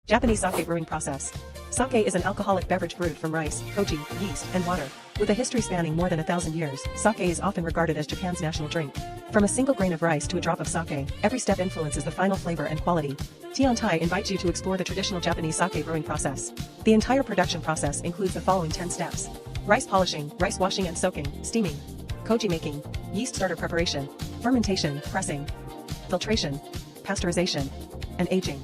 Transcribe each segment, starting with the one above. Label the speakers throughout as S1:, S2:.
S1: Japanese sake brewing process. Sake is an alcoholic beverage brewed from rice, koji, yeast, and water. With a history spanning more than 1,000 years, sake is often regarded as Japan's national drink. From a single grain of rice to a drop of sake, every step influences the final flavor and quality. Tiantai invites you to explore the traditional Japanese sake brewing process. The entire production process includes the following 10 steps. Rice polishing, rice washing and soaking, steaming, koji making, yeast starter preparation, fermentation, pressing, filtration, pasteurization, and aging.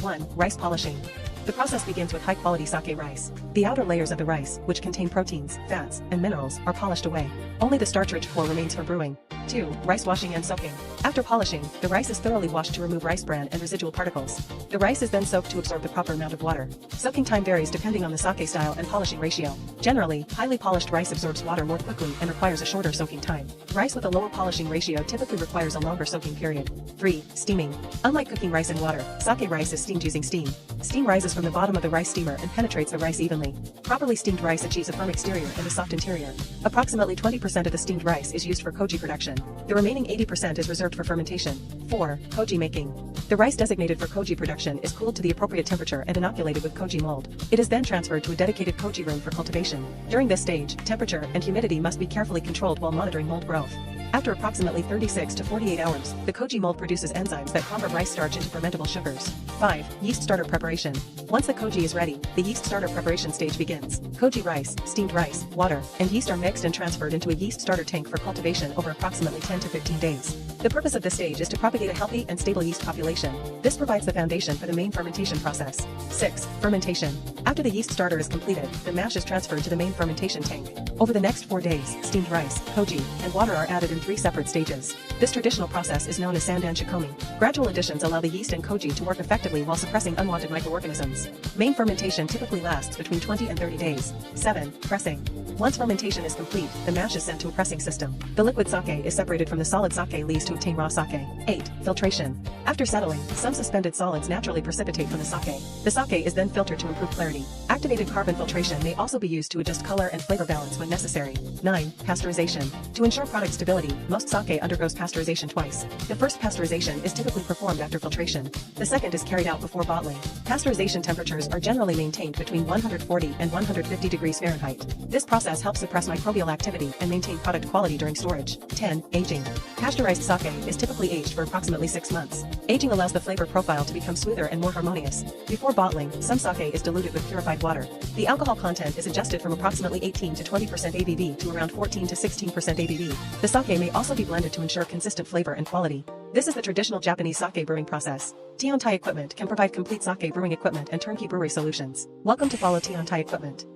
S1: 1. Rice polishing. The process begins with high-quality sake rice. The outer layers of the rice, which contain proteins, fats, and minerals, are polished away. Only the starch-rich core remains for brewing. 2. Rice washing and soaking. After polishing, the rice is thoroughly washed to remove rice bran and residual particles. The rice is then soaked to absorb the proper amount of water. Soaking time varies depending on the sake style and polishing ratio. Generally, highly polished rice absorbs water more quickly and requires a shorter soaking time. Rice with a lower polishing ratio typically requires a longer soaking period. 3. Steaming. Unlike cooking rice in water, sake rice is steamed using steam. Steam rises from the bottom of the rice steamer and penetrates the rice evenly. Properly steamed rice achieves a firm exterior and a soft interior. Approximately 20% of the steamed rice is used for koji production. The remaining 80% is reserved for fermentation. 4. Koji making. The rice designated for koji production is cooled to the appropriate temperature and inoculated with koji mold. It is then transferred to a dedicated koji room for cultivation. During this stage, temperature and humidity must be carefully controlled while monitoring mold growth. After approximately 36 to 48 hours, the koji mold produces enzymes that convert rice starch into fermentable sugars. 5. Yeast starter preparation. Once the koji is ready, the yeast starter preparation stage begins. Koji rice, steamed rice, water, and yeast are mixed and transferred into a yeast starter tank for cultivation over approximately 10 to 15 days. The purpose of this stage is to propagate a healthy and stable yeast population. This provides the foundation for the main fermentation process. 6. Fermentation. After the yeast starter is completed, the mash is transferred to the main fermentation tank. Over the next 4 days, steamed rice, koji, and water are added in 3 separate stages. This traditional process is known as sandan shikomi. Gradual additions allow the yeast and koji to work effectively while suppressing unwanted microorganisms. Main fermentation typically lasts between 20 and 30 days. 7. Pressing. Once fermentation is complete, the mash is sent to a pressing system. The liquid sake is separated from the solid sake lees to obtain raw sake. 8. Filtration. After settling, some suspended solids naturally precipitate from the sake. The sake is then filtered to improve clarity. Activated carbon filtration may also be used to adjust color and flavor balance when necessary. 9. Pasteurization. To ensure product stability, most sake undergoes pasteurization twice. The first pasteurization is typically performed after filtration. The second is carried out before bottling. Pasteurization temperatures are generally maintained between 140 and 150 degrees Fahrenheit. This process helps suppress microbial activity and maintain product quality during storage. 10. Aging. Pasteurized sake is typically aged for approximately 6 months. Aging allows the flavor profile to become smoother and more harmonious. Before bottling, some sake is diluted with purified water. The alcohol content is adjusted from approximately 18 to 20% ABV to around 14 to 16% ABV. The sake may also be blended to ensure consistent flavor and quality. This is the traditional Japanese sake brewing process. Tiantai Equipment can provide complete sake brewing equipment and turnkey brewery solutions. Welcome to follow Tiantai Equipment.